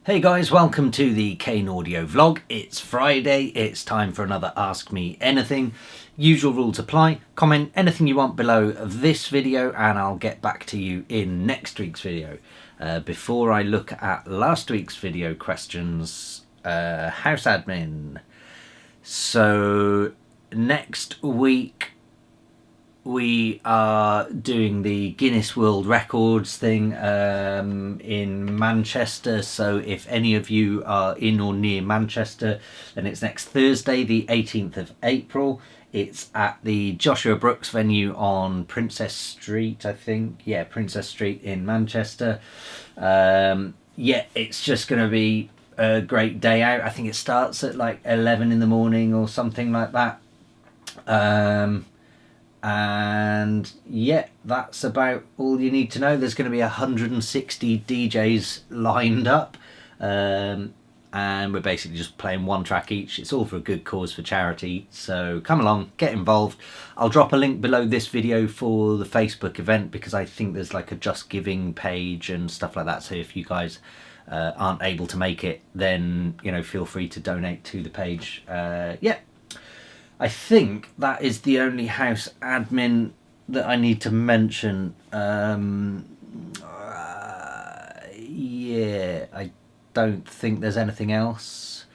Hey guys, welcome to the Kane Audio vlog. It's Friday, it's time for another Ask Me Anything. Usual rules apply. Comment anything you want below this video and I'll get back to you in next week's video. Before I look at last week's video questions, house admin. So next week we are doing the Guinness World Records thing in Manchester, so if any of you are in or near Manchester, then it's next Thursday the 18th of April. It's at the Joshua Brooks venue on Princess Street, I think. Yeah, Princess Street in Manchester. Yeah, it's just going to be a great day out. I think it starts at like 11 in the morning or something like that. And yeah, that's about all you need to know. There's going to be 160 DJs lined up, and we're basically just playing one track each. It's all for a good cause, for charity, so come along, get involved. I'll drop a link below this video for the Facebook event, because I think there's like a Just Giving page and stuff like that, so if you guys aren't able to make it, then you know, feel free to donate to the page. Yeah, I think that is the only house admin that I need to mention. Yeah, I don't think there's anything else.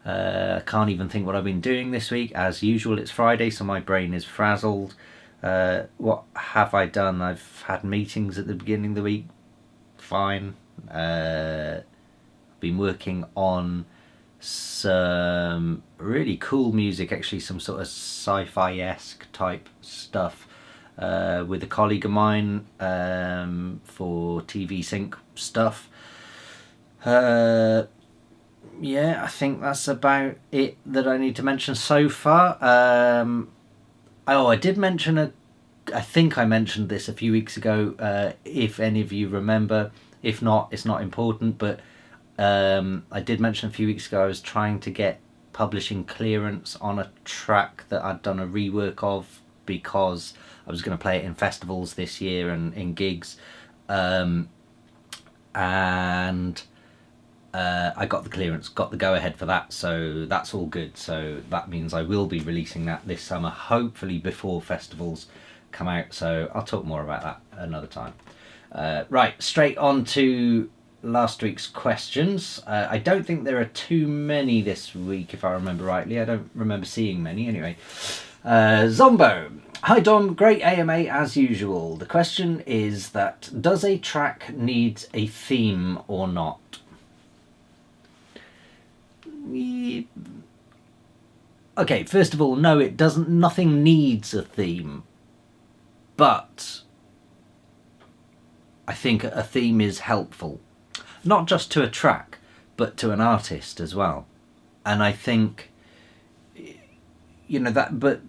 I can't even think what I've been doing this week. As usual, it's Friday, so my brain is frazzled. What have I done? I've had meetings at the beginning of the week. Fine. I've been working on some really cool music, actually, some sort of sci-fi-esque type stuff with a colleague of mine for TV Sync stuff. Yeah, I think that's about it that I need to mention so far. Oh, I did mention I think I mentioned this a few weeks ago, if any of you remember. If not, it's not important, but I did mention a few weeks ago I was trying to get publishing clearance on a track that I'd done a rework of, because I was going to play it in festivals this year and in gigs, and I got the clearance, got the go ahead for that, so that's all good. So that means I will be releasing that this summer, hopefully before festivals come out, so I'll talk more about that another time. Right, straight on to last week's questions. I don't think there are too many this week, if I remember rightly. I don't remember seeing many anyway. Zombo. Hi Dom, great AMA as usual. The question is that, does a track need a theme or not? Okay, first of all, no, it doesn't. Nothing needs a theme, but I think a theme is helpful. Not just to a track, but to an artist as well. And I think, you know, that, but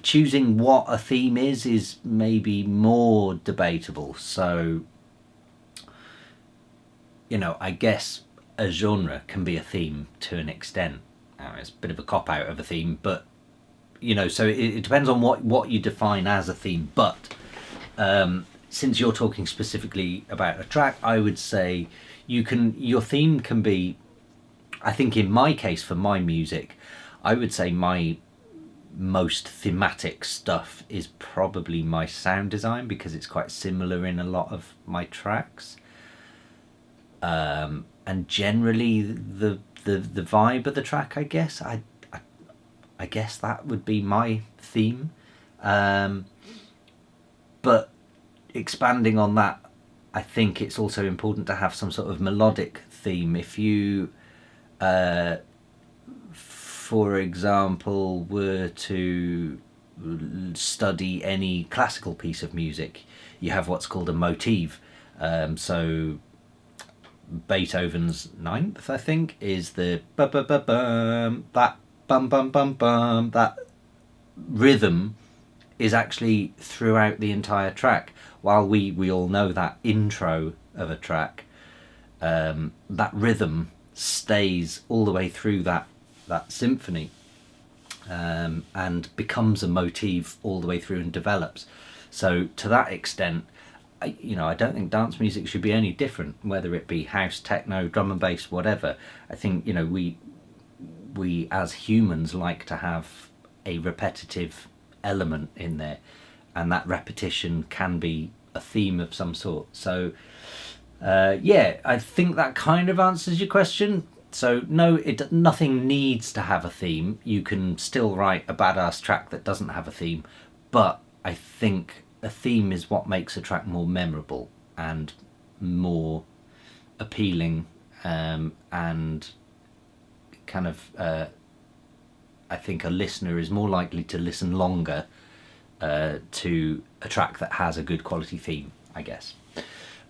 choosing what a theme is maybe more debatable. So, you know, I guess a genre can be a theme to an extent. It's a bit of a cop-out of a theme, but, you know, so it depends on what you define as a theme. But since you're talking specifically about a track, I would say your theme can be, I think in my case for my music, I would say my most thematic stuff is probably my sound design, because it's quite similar in a lot of my tracks. And generally the vibe of the track, I guess, I guess that would be my theme. But expanding on that, I think it's also important to have some sort of melodic theme. If you, for example, were to study any classical piece of music, you have what's called a motif. So Beethoven's Ninth, I think, is the ba-ba-ba-bum, that bum-bum-bum-bum, that rhythm is actually throughout the entire track. While we all know that intro of a track, that rhythm stays all the way through that symphony, and becomes a motif all the way through and develops. So to that extent, I don't think dance music should be any different, whether it be house, techno, drum and bass, whatever. I think, we as humans like to have a repetitive element in there, and that repetition can be a theme of some sort. So yeah, I think that kind of answers your question. So no, nothing needs to have a theme. You can still write a badass track that doesn't have a theme, but I think a theme is what makes a track more memorable and more appealing, and kind of I think a listener is more likely to listen longer to a track that has a good quality theme, I guess.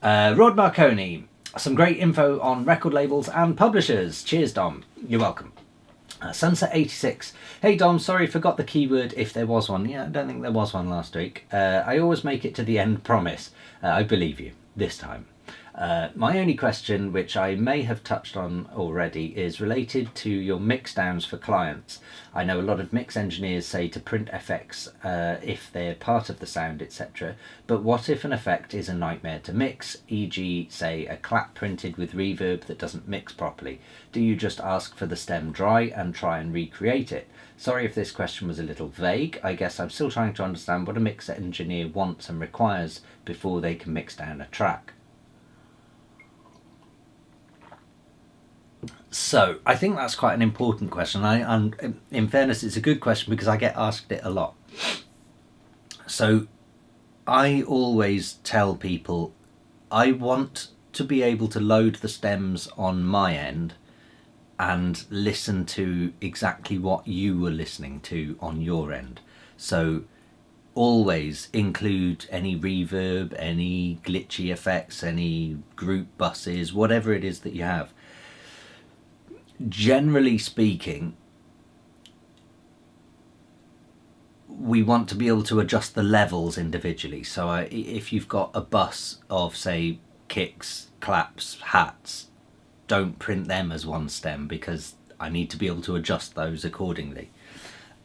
Rod Marconi, some great info on record labels and publishers. Cheers, Dom. You're welcome. Sunset86. Hey Dom, sorry, forgot the keyword if there was one. Yeah, I don't think there was one last week. I always make it to the end, promise. I believe you this time. My only question, which I may have touched on already, is related to your mix downs for clients. I know a lot of mix engineers say to print effects if they're part of the sound, etc. But what if an effect is a nightmare to mix, e.g. say a clap printed with reverb that doesn't mix properly? Do you just ask for the stem dry and try and recreate it? Sorry if this question was a little vague. I guess I'm still trying to understand what a mix engineer wants and requires before they can mix down a track. So I think that's quite an important question. In fairness, it's a good question because I get asked it a lot. So I always tell people I want to be able to load the stems on my end and listen to exactly what you were listening to on your end. So always include any reverb, any glitchy effects, any group buses, whatever it is that you have. Generally speaking, we want to be able to adjust the levels individually. So if you've got a bus of, say, kicks, claps, hats, don't print them as one stem because I need to be able to adjust those accordingly.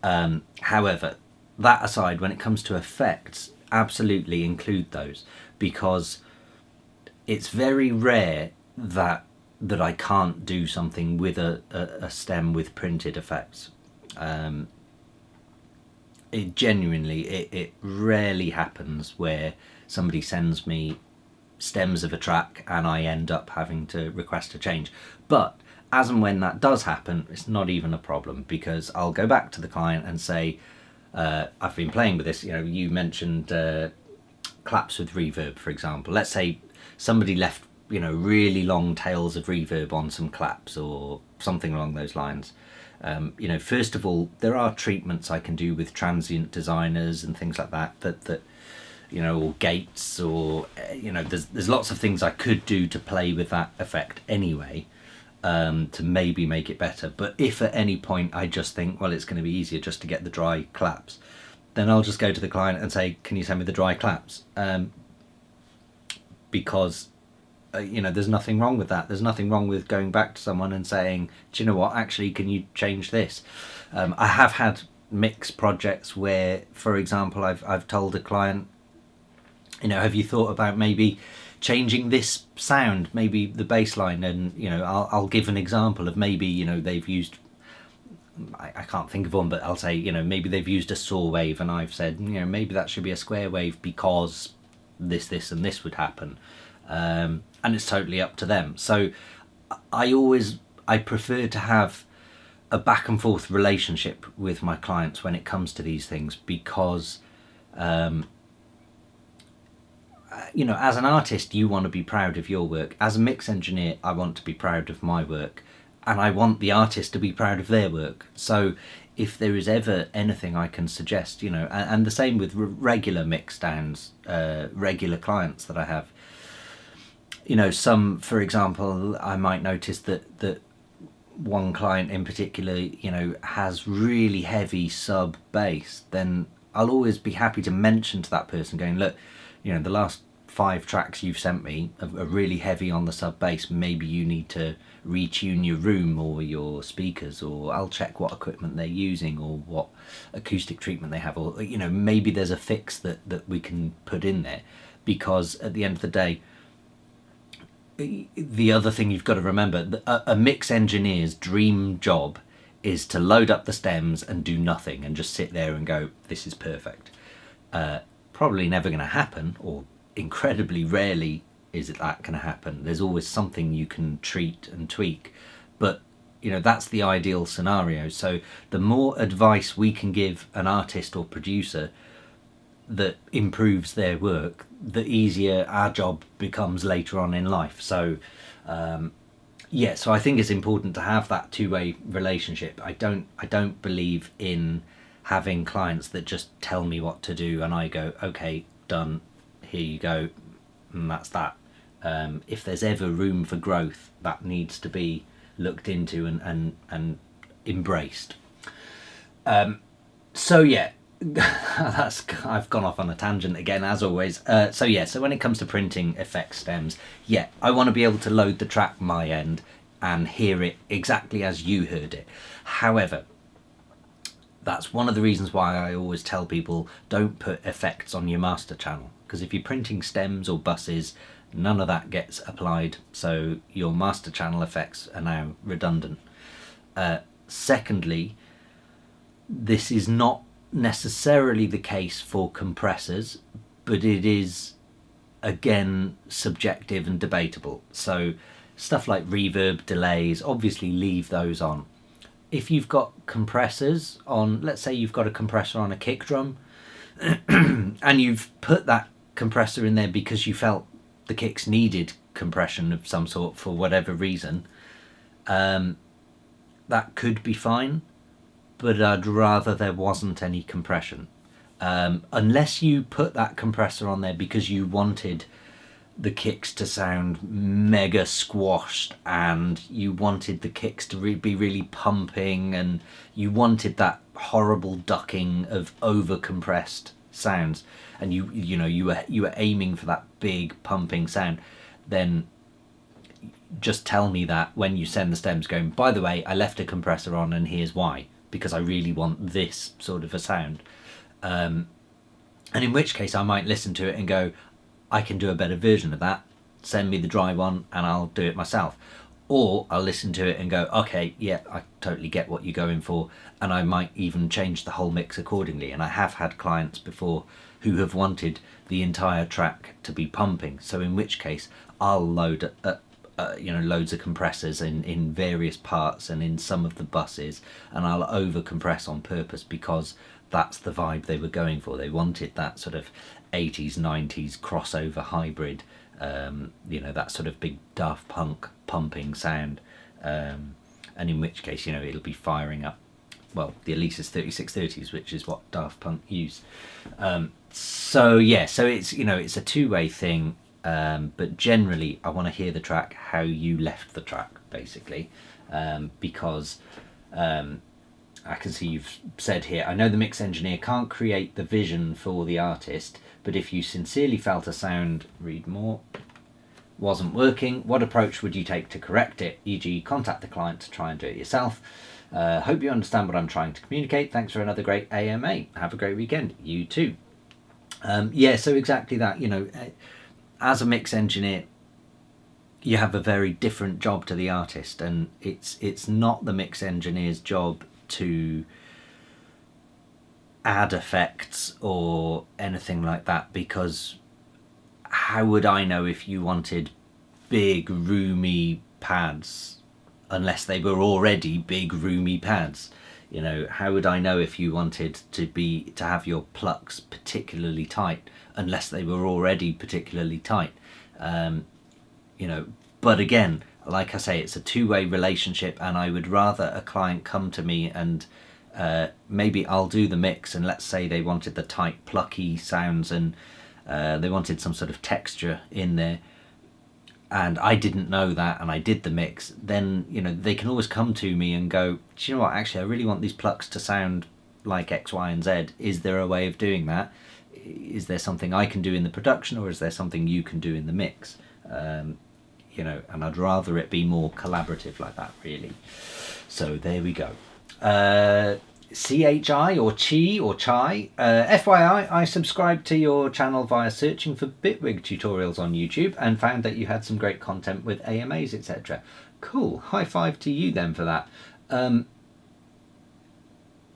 However, that aside, when it comes to effects, absolutely include those, because it's very rare that I can't do something with a stem with printed effects. It rarely happens where somebody sends me stems of a track and I end up having to request a change. But as and when that does happen, it's not even a problem, because I'll go back to the client and say, I've been playing with this. You mentioned claps with reverb, for example. Let's say somebody left really long tails of reverb on some claps or something along those lines. First of all, there are treatments I can do with transient designers and things like that or gates, or there's lots of things I could do to play with that effect anyway, to maybe make it better. But if at any point I just think, well, it's going to be easier just to get the dry claps, then I'll just go to the client and say, can you send me the dry claps? Because there's nothing wrong with that. There's nothing wrong with going back to someone and saying, do you know what, actually, can you change this? I have had mix projects where, for example, I've told a client, have you thought about maybe changing this sound, maybe the bass line? And I'll give an example of maybe they've used, I can't think of one, but I'll say maybe they've used a saw wave, and I've said maybe that should be a square wave because this and this would happen. And it's totally up to them. So I prefer to have a back and forth relationship with my clients when it comes to these things, because as an artist, you want to be proud of your work. As a mix engineer, I want to be proud of my work, and I want the artist to be proud of their work. So if there is ever anything I can suggest, and the same with regular mix downs, regular clients that I have, some, for example, I might notice that one client in particular, has really heavy sub bass, then I'll always be happy to mention to that person, going, look, the last 5 tracks you've sent me are really heavy on the sub bass. Maybe you need to retune your room or your speakers, or I'll check what equipment they're using or what acoustic treatment they have, or maybe there's a fix that we can put in there. because at the end of the day, the other thing you've got to remember, a mix engineer's dream job is to load up the stems and do nothing and just sit there and go, this is perfect. Probably never going to happen, or incredibly rarely is it that going to happen. There's always something you can treat and tweak, but you know, that's the ideal scenario. So the more advice we can give an artist or producer that improves their work, the easier our job becomes later on in life. So yeah, so I think it's important to have that two-way relationship. I don't believe in having clients that just tell me what to do and I go, okay, done, here you go, and that's that. If there's ever room for growth, that needs to be looked into and embraced. So yeah, I've gone off on a tangent again, as always. So yeah, so when it comes to printing effects stems, yeah, I want to be able to load the track my end and hear it exactly as you heard it. However, that's one of the reasons why I always tell people don't put effects on your master channel, because if you're printing stems or buses, none of that gets applied, so your master channel effects are now redundant. Secondly, this is not necessarily the case for compressors, but it is again subjective and debatable. So stuff like reverb, delays, obviously leave those on. If you've got compressors on, let's say you've got a compressor on a kick drum and you've put that compressor in there because you felt the kicks needed compression of some sort for whatever reason, that could be fine, but I'd rather there wasn't any compression. Unless you put that compressor on there because you wanted the kicks to sound mega squashed and you wanted the kicks to be really pumping and you wanted that horrible ducking of over compressed sounds, and you were aiming for that big pumping sound, then just tell me that when you send the stems, going, by the way, I left a compressor on and here's why, because I really want this sort of a sound. And in which case I might listen to it and go, I can do a better version of that, send me the dry one and I'll do it myself. Or I'll listen to it and go, okay, yeah, I totally get what you're going for, and I might even change the whole mix accordingly. And I have had clients before who have wanted the entire track to be pumping, so in which case I'll load loads of compressors in various parts and in some of the buses, and I'll over compress on purpose because that's the vibe they were going for. They wanted that sort of 80s 90s crossover hybrid, that sort of big Daft Punk pumping sound, and in which case it'll be firing up, well, the Alesis 3630s, which is what Daft Punk used. So yeah, so it's it's a two-way thing, but generally I want to hear the track how you left the track, basically, because I can see you've said here, I know the mix engineer can't create the vision for the artist, but if you sincerely felt a sound, read more, wasn't working, what approach would you take to correct it, e.g. contact the client to try and do it yourself? Hope you understand what I'm trying to communicate. Thanks for another great AMA. Have a great weekend. You too. Yeah, so exactly that. As a mix engineer, you have a very different job to the artist, and it's not the mix engineer's job to add effects or anything like that, because how would I know if you wanted big roomy pads unless they were already big roomy pads? How would I know if you wanted to have your plucks particularly tight unless they were already particularly tight? But again, like I say, it's a two-way relationship, and I would rather a client come to me and maybe I'll do the mix, and let's say they wanted the tight plucky sounds and they wanted some sort of texture in there, and I didn't know that, and I did the mix. Then they can always come to me and go, do you know what, actually I really want these plucks to sound like X, Y and Z. Is there a way of doing that? Is there something I can do in the production, or is there something you can do in the mix? And I'd rather it be more collaborative like that, really. So there we go. CHI or Chi or Chai. FYI, I subscribed to your channel via searching for Bitwig tutorials on YouTube and found that you had some great content with AMAs, etc. Cool. High five to you then for that.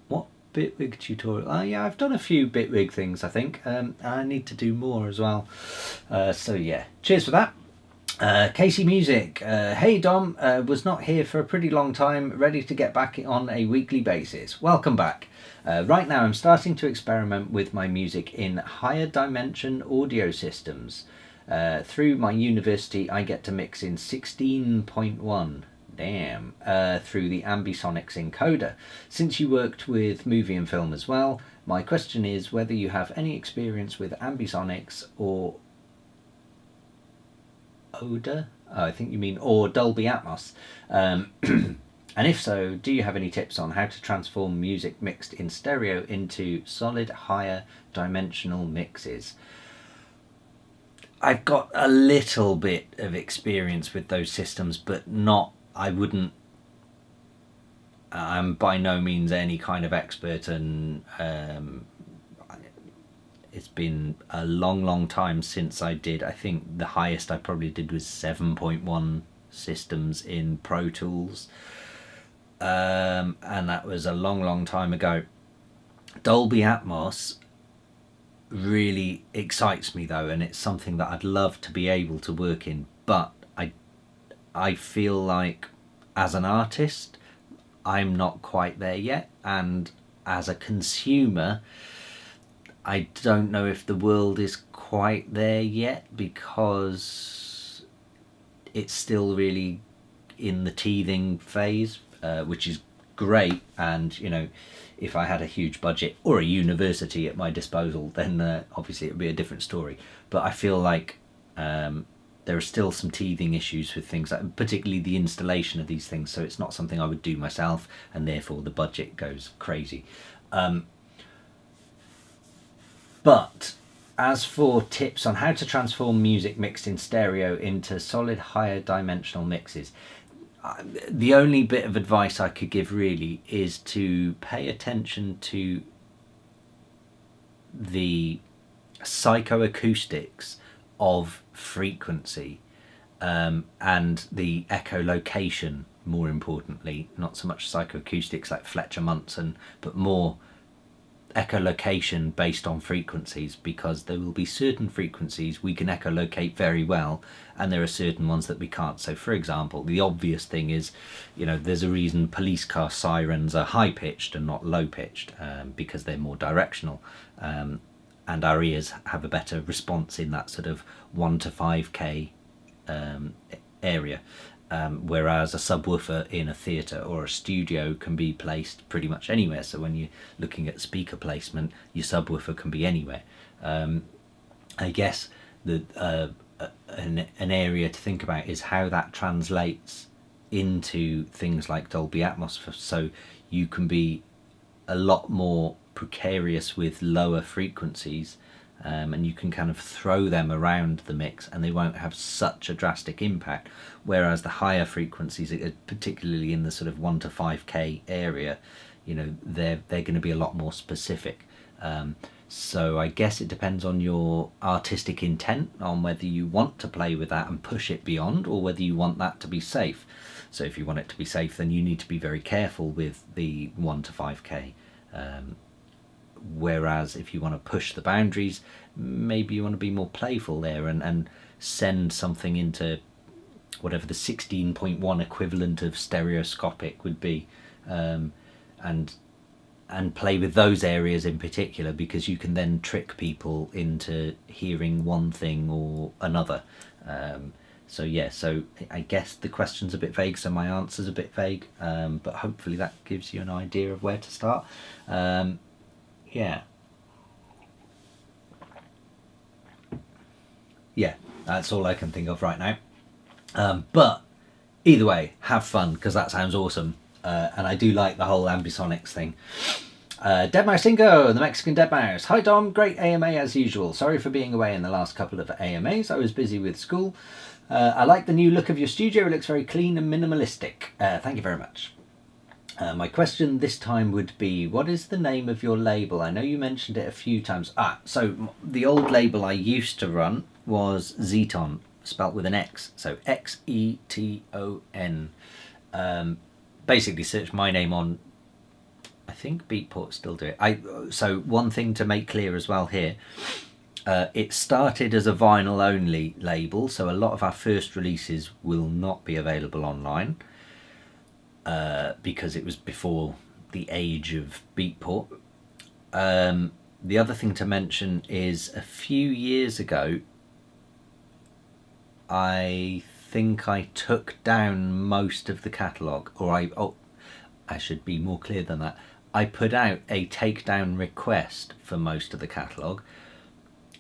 What Bitwig tutorial? Oh yeah, I've done a few Bitwig things, I think. I need to do more as well. So yeah, cheers for that. Casey Music, hey Dom, was not here for a pretty long time, ready to get back on a weekly basis. Welcome back. Right now I'm starting to experiment with my music in higher dimension audio systems. Through my university I get to mix in 16.1, damn, through the Ambisonics encoder. Since you worked with movie and film as well, my question is whether you have any experience with Ambisonics or Oder? Oh, I think you mean or Dolby Atmos. And if so, do you have any tips on how to transform music mixed in stereo into solid higher dimensional mixes? I've got a little bit of experience with those systems, but not, I'm by no means any kind of expert, and it's been a long time since I did. I think the highest I probably did was 7.1 systems in Pro Tools, and that was a long time ago. Dolby Atmos really excites me though, and it's something that I'd love to be able to work in, but I feel like as an artist I'm not quite there yet, and as a consumer I don't know if the world is quite there yet, because it's still really in the teething phase, which is great. And you know, if I had a huge budget or a university at my disposal, then obviously it would be a different story. But I feel like there are still some teething issues with things, like particularly the installation of these things. So it's not something I would do myself, and therefore the budget goes crazy. But as for tips on how to transform music mixed in stereo into solid higher dimensional mixes, the only bit of advice I could give really is to pay attention to the psychoacoustics of frequency, and the echolocation, more importantly, not so much psychoacoustics like Fletcher Munson, but more echolocation based on frequencies, because there will be certain frequencies we can echolocate very well, and there are certain ones that we can't. So for example, the obvious thing is, you know, there's a reason police car sirens are high pitched and not low pitched, because they're more directional, and our ears have a better response in that sort of 1 to 5k area. Whereas a subwoofer in a theatre or a studio can be placed pretty much anywhere. So when you're looking at speaker placement, your subwoofer can be anywhere. I guess an area to think about is how that translates into things like Dolby Atmos. So you can be a lot more precarious with lower frequencies, and you can kind of throw them around the mix and they won't have such a drastic impact, whereas the higher frequencies, particularly in the sort of 1 to 5k area, you know, they're going to be a lot more specific. So I guess it depends on your artistic intent, on whether you want to play with that and push it beyond, or whether you want that to be safe. So if you want it to be safe, then you need to be very careful with the 1 to 5k. Whereas if you want to push the boundaries, maybe you want to be more playful there, and send something into whatever the 16.1 equivalent of stereoscopic would be, and play with those areas in particular, because you can then trick people into hearing one thing or another. So yeah, so I guess the question's a bit vague, so my answer's a bit vague, but hopefully that gives you an idea of where to start. Yeah, that's all I can think of right now. But either way, have fun, because that sounds awesome, and I do like the whole ambisonics thing. Deadmau5, the Mexican Deadmau5. Hi Dom, great AMA as usual. Sorry for being away in the last couple of AMAs. I was busy with school. I like the new look of your studio. It looks very clean and minimalistic. Thank you very much. My question this time would be, what is the name of your label? I know you mentioned it a few times. So the old label I used to run was Xeton, spelt with an X, so Xeton. Basically search my name on, I think Beatport still do it. So one thing to make clear as well here, it started as a vinyl only label, so a lot of our first releases will not be available online. Because it was before the age of Beatport. The other thing to mention is a few years ago, I think I took down most of the catalogue, or I should be more clear than that. I put out a takedown request for most of the catalogue,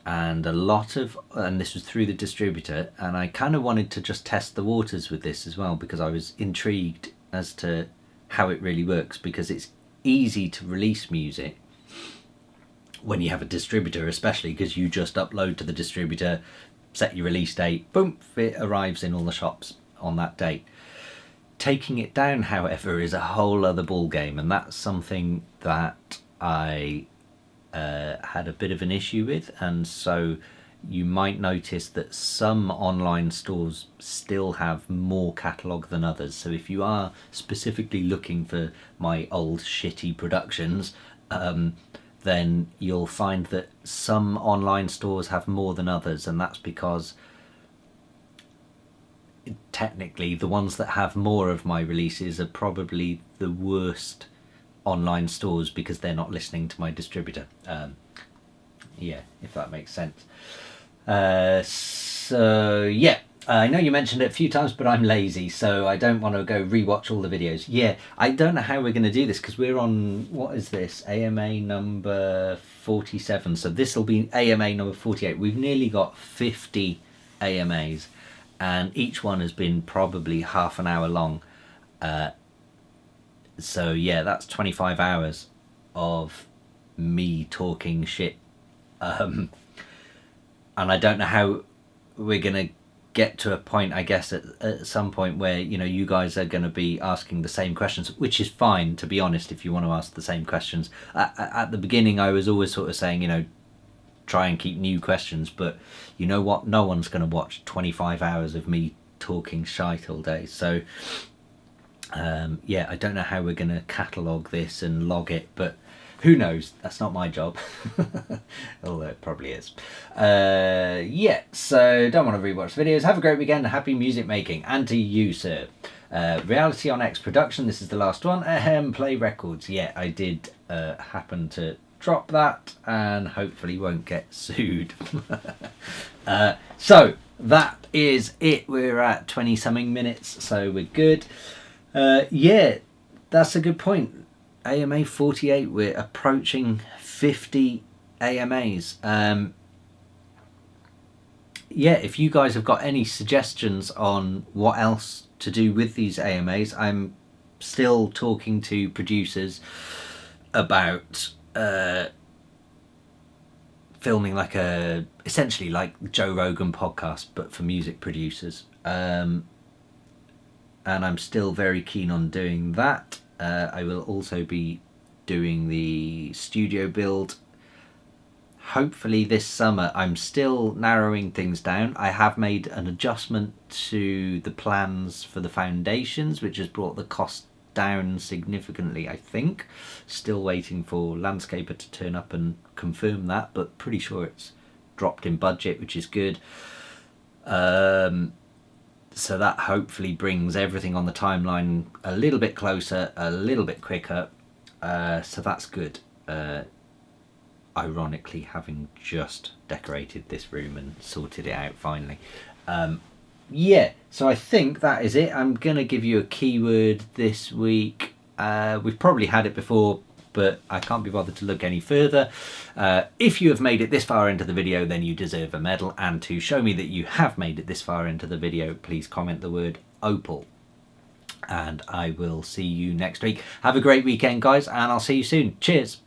and this was through the distributor, and I kind of wanted to just test the waters with this as well, because I was intrigued as to how it really works, because it's easy to release music when you have a distributor, especially because you just upload to the distributor, set your release date, boom, it arrives in all the shops on that date. Taking it down, however, is a whole other ball game, and that's something that I had a bit of an issue with, and so you might notice that some online stores still have more catalogue than others. So if you are specifically looking for my old shitty productions, then you'll find that some online stores have more than others, and that's because technically the ones that have more of my releases are probably the worst online stores, because they're not listening to my distributor. Yeah, if that makes sense. So yeah, I know you mentioned it a few times, but I'm lazy, so I don't want to go rewatch all the videos. Yeah, I don't know how we're going to do this, because we're on, what is this, AMA number 47, so this will be AMA number 48. We've nearly got 50 AMAs, and each one has been probably half an hour long. So yeah, that's 25 hours of me talking shit. And I don't know how we're going to get to a point, I guess, at some point where, you know, you guys are going to be asking the same questions, which is fine, to be honest, if you want to ask the same questions. At the beginning, I was always sort of saying, you know, try and keep new questions, but you know what? No one's going to watch 25 hours of me talking shite all day. So, yeah, I don't know how we're going to catalogue this and log it, but who knows? That's not my job. Although it probably is. Yeah, so don't want to rewatch videos. Have a great weekend. Happy music making. And to you, sir. Reality on X production. This is the last one. Play Records. Yeah, I did happen to drop that, and hopefully won't get sued. So that is it. We're at 20 something minutes, so we're good. Yeah, that's a good point. AMA 48, we're approaching 50 AMAs. Yeah, if you guys have got any suggestions on what else to do with these AMAs, I'm still talking to producers about filming like essentially like Joe Rogan podcast, but for music producers. And I'm still very keen on doing that. I will also be doing the studio build hopefully this summer. I'm still narrowing things down. I have made an adjustment to the plans for the foundations, which has brought the cost down significantly, I think. Still waiting for Landscaper to turn up and confirm that, but pretty sure it's dropped in budget, which is good. So that hopefully brings everything on the timeline a little bit closer, a little bit quicker. So that's good. Ironically, having just decorated this room and sorted it out finally. Yeah, so I think that is it. I'm going to give you a keyword this week. We've probably had it before, but I can't be bothered to look any further. If you have made it this far into the video, then you deserve a medal. And to show me that you have made it this far into the video, please comment the word opal. And I will see you next week. Have a great weekend, guys, and I'll see you soon. Cheers.